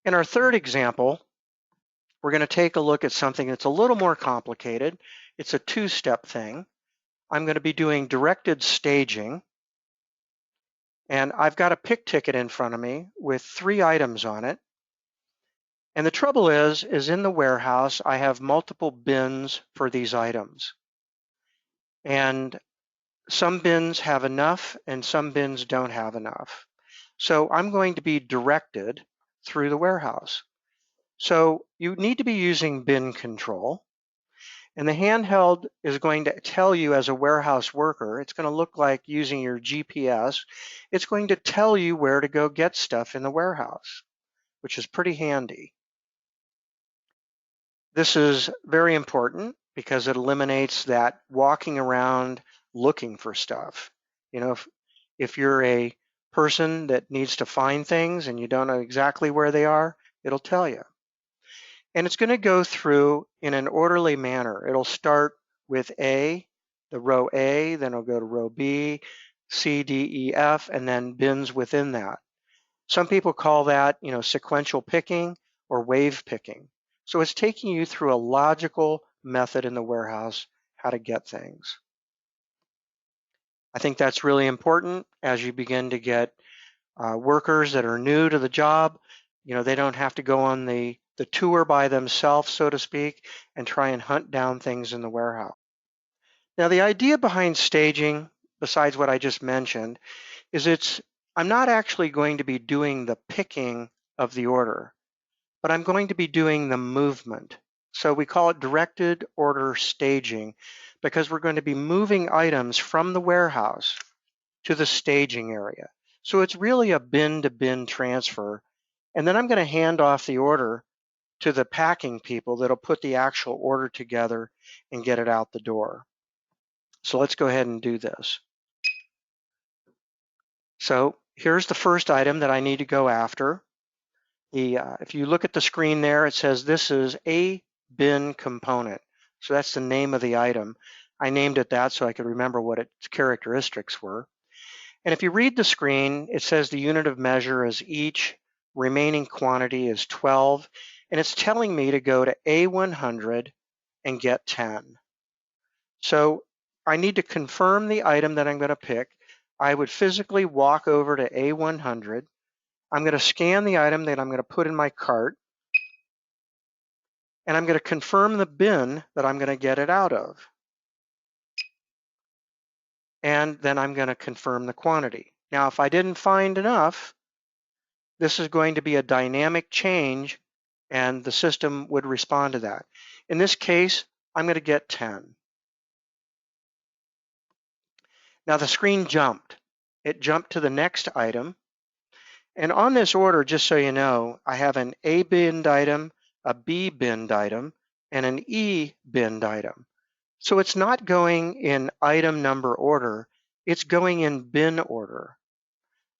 In our third example, we're going to take a look at something that's a little more complicated. It's a two-step thing. I'm going to be doing directed staging, and I've got a pick ticket in front of me with 3 items on it. And the trouble is in the warehouse, I have multiple bins for these items. And some bins have enough and some bins don't have enough. So I'm going to be directed through the warehouse. So you need to be using bin control. And the handheld is going to tell you as a warehouse worker, it's going to look like using your GPS. It's going to tell you where to go get stuff in the warehouse, which is pretty handy. This is very important because it eliminates that walking around looking for stuff. You know, if you're a person that needs to find things and you don't know exactly where they are, it'll tell you. And it's going to go through in an orderly manner. It'll start with A, the row A, then it'll go to row B, C, D, E, F, and then bins within that. Some people call that, sequential picking or wave picking. So it's taking you through a logical method in the warehouse how to get things. I think that's really important as you begin to get workers that are new to the job. They don't have to go on the tour by themselves, so to speak, and try and hunt down things in the warehouse. Now, the idea behind staging, besides what I just mentioned, is I'm not actually going to be doing the picking of the order, but I'm going to be doing the movement. So we call it directed order staging because we're going to be moving items from the warehouse to the staging area. So it's really a bin-to-bin transfer. And then I'm going to hand off the order to the packing people that'll put the actual order together and get it out the door. So let's go ahead and do this. So here's the first item that I need to go after. If you look at the screen there, it says this is a bin component. So that's the name of the item. I named it that so I could remember what its characteristics were. And if you read the screen, it says the unit of measure is each, remaining quantity is 12, and it's telling me to go to A100 and get 10. So I need to confirm the item that I'm going to pick. I would physically walk over to A100. I'm going to scan the item that I'm going to put in my cart, and I'm going to confirm the bin that I'm going to get it out of. And then I'm going to confirm the quantity. Now, if I didn't find enough, this is going to be a dynamic change, and the system would respond to that. In this case, I'm going to get 10. Now the screen jumped. It jumped to the next item. And on this order, just so you know, I have an A binned item, a B binned item, and an E binned item. So it's not going in item number order, it's going in bin order.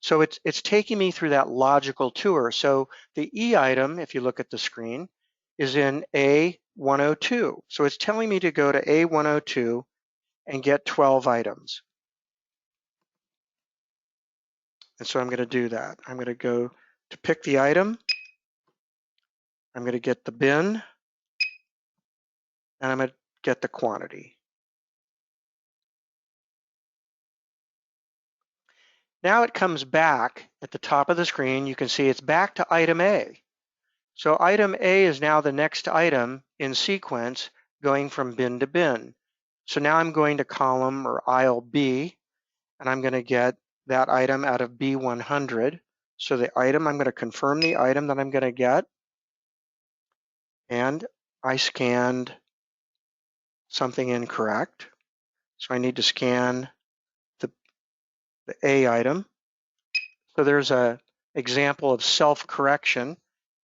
So it's taking me through that logical tour. So the E item, if you look at the screen, is in A102. So it's telling me to go to A102 and get 12 items. And so I'm going to do that. I'm going to go to pick the item. I'm going to get the bin, and I'm going to get the quantity. Now it comes back at the top of the screen. You can see it's back to item A. So item A is now the next item in sequence going from bin to bin. So now I'm going to column or aisle B, and I'm going to get that item out of B100. So the item, I'm going to confirm the item that I'm going to get, and I scanned something incorrect. So I need to scan the A item. So there's an example of self-correction.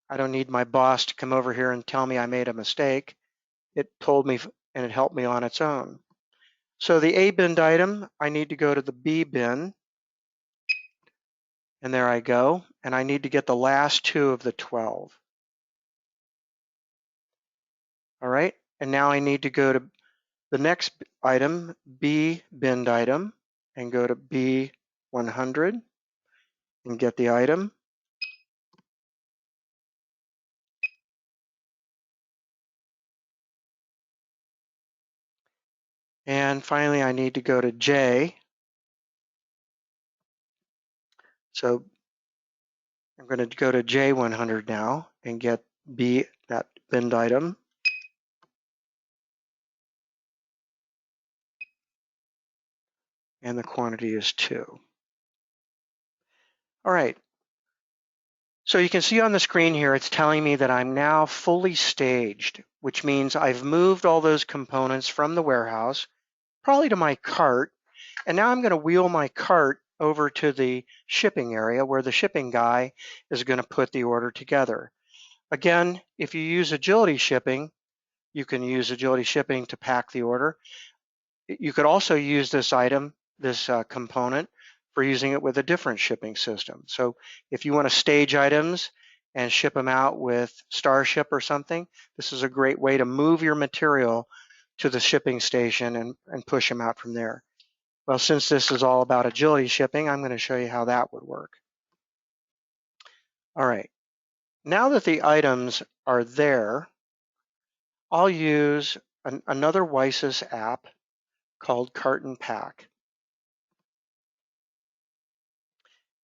I don't need my boss to come over here and tell me I made a mistake. It told me and it helped me on its own. So the A binned item, I need to go to the B bin. And there I go. And I need to get the last 2 of the 12. All right. And now I need to go to the next item, B binned item, and go to B100 and get the item. And finally, I need to go to J. So I'm going to go to J100 now and get B, that binned item. And the quantity is 2. All right. So you can see on the screen here, it's telling me that I'm now fully staged, which means I've moved all those components from the warehouse, probably to my cart. And now I'm going to wheel my cart over to the shipping area where the shipping guy is going to put the order together. Again, if you use Agility Shipping, you can use Agility Shipping to pack the order. You could also use this item, this component, for using it with a different shipping system. So if you want to stage items and ship them out with Starship or something, this is a great way to move your material to the shipping station and push them out from there. Well, since this is all about Agility Shipping, I'm going to show you how that would work. All right, now that the items are there, I'll use another WiSys app called Cart and Pack.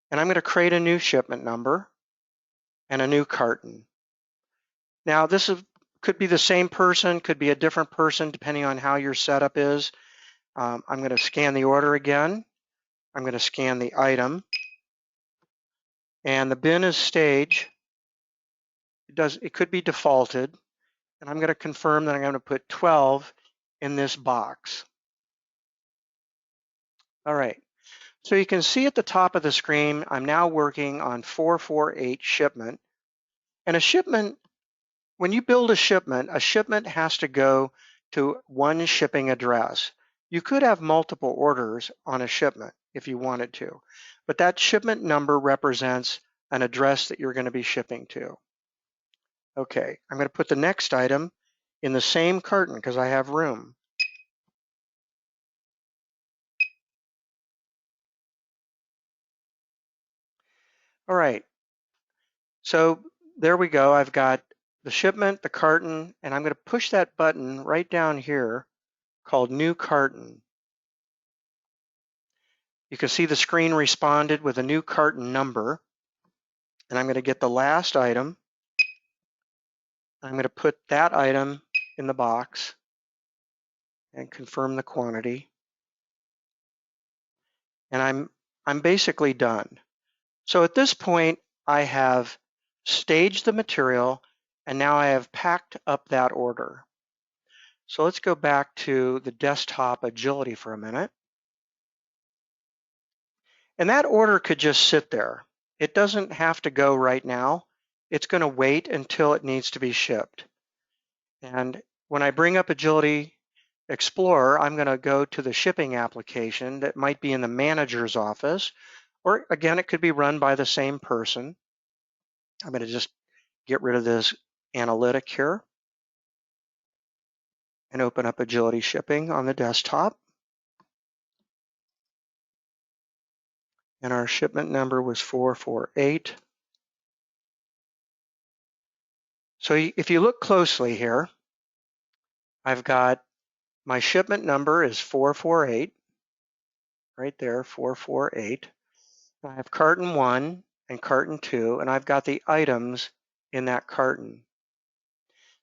And I'm going to create a new shipment number and a new carton. Now, could be the same person, could be a different person, depending on how your setup is. I'm going to scan the order again. I'm going to scan the item. And the bin is stage. It could be defaulted. And I'm going to confirm that I'm going to put 12 in this box. All right. So you can see at the top of the screen, I'm now working on 448 shipment. And a shipment, when you build a shipment has to go to one shipping address. You could have multiple orders on a shipment if you wanted to, but that shipment number represents an address that you're going to be shipping to. Okay, I'm going to put the next item in the same carton because I have room. All right, so there we go. I've got the shipment, the carton, and I'm going to push that button right down here called New Carton. You can see the screen responded with a new carton number. And I'm going to get the last item. I'm going to put that item in the box and confirm the quantity. And I'm basically done. So at this point, I have staged the material and now I have packed up that order. So let's go back to the desktop Agility for a minute. And that order could just sit there. It doesn't have to go right now. It's going to wait until it needs to be shipped. And when I bring up Agility Explorer, I'm going to go to the shipping application that might be in the manager's office, or again, it could be run by the same person. I'm going to just get rid of this analytic here and open up Agility Shipping on the desktop. And our shipment number was 448. So if you look closely here, I've got my shipment number is 448, right there, 448. I have carton 1 and carton 2, and I've got the items in that carton.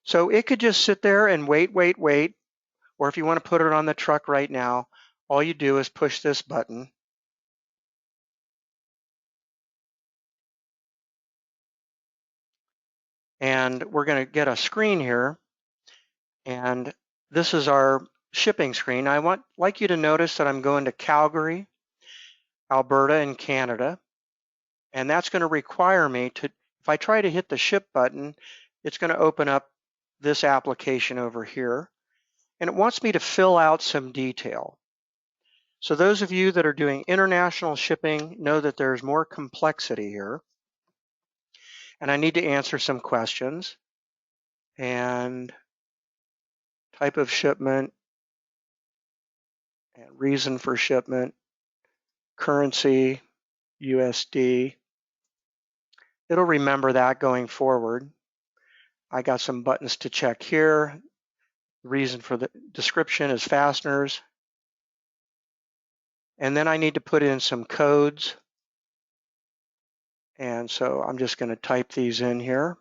So it could just sit there and wait, or if you want to put it on the truck right now, all you do is push this button. And we're going to get a screen here, and this is our shipping screen. I like you to notice that I'm going to Calgary, Alberta, and Canada, and that's going to require me to, if I try to hit the ship button, it's going to open up this application over here, and it wants me to fill out some detail. So those of you that are doing international shipping know that there's more complexity here, and I need to answer some questions. And type of shipment, and reason for shipment, currency, USD. It'll remember that going forward. I got some buttons to check here. The reason for the description is fasteners. And then I need to put in some codes. And so I'm just going to type these in here.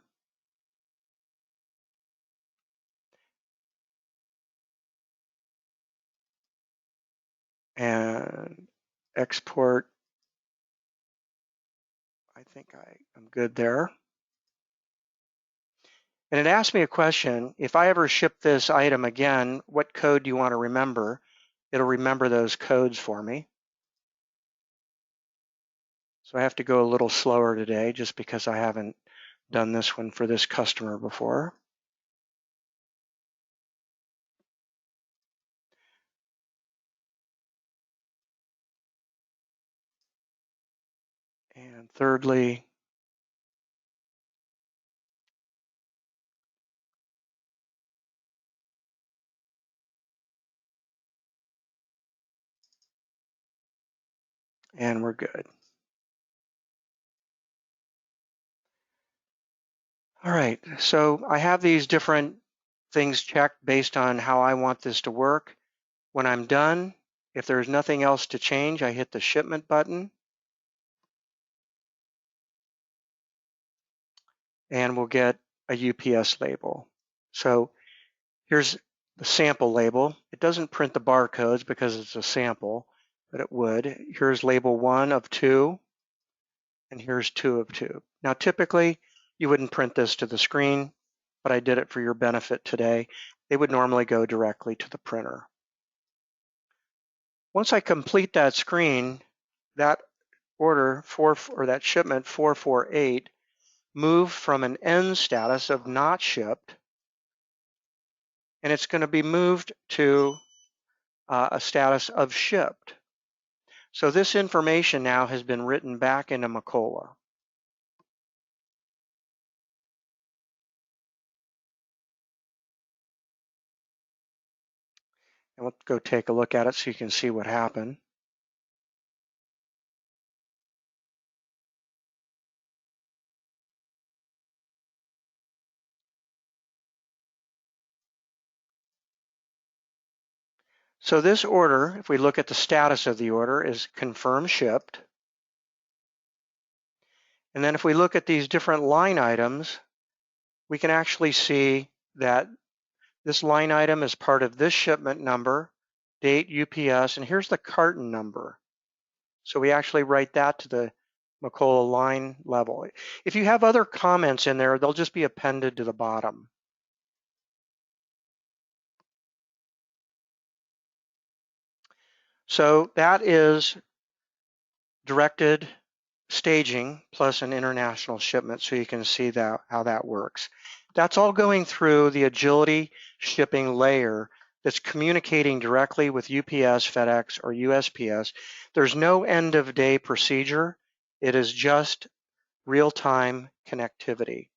And export. I think I'm good there. And it asked me a question, if I ever ship this item again, what code do you want to remember? It'll remember those codes for me. So I have to go a little slower today just because I haven't done this one for this customer before. And thirdly, and we're good. All right, so I have these different things checked based on how I want this to work. When I'm done, if there's nothing else to change, I hit the shipment button and we'll get a UPS label. So here's the sample label. It doesn't print the barcodes because it's a sample, but it would. Here's label 1 of 2, and here's 2 of 2. Now, typically, you wouldn't print this to the screen, but I did it for your benefit today. They would normally go directly to the printer. Once I complete that screen, that order or that shipment 448 moved from an end status of not shipped, and it's going to be moved to a status of shipped. So this information now has been written back into Macola. And let's go take a look at it so you can see what happened. So this order, if we look at the status of the order, is confirmed shipped. And then if we look at these different line items, we can actually see that this line item is part of this shipment number, date, UPS, and here's the carton number. So we actually write that to the Macola line level. If you have other comments in there, they'll just be appended to the bottom. So that is directed staging plus an international shipment, so you can see that how that works. That's all going through the Agility Shipping layer that's communicating directly with UPS, FedEx, or USPS. There's no end of day procedure. It is just real-time connectivity.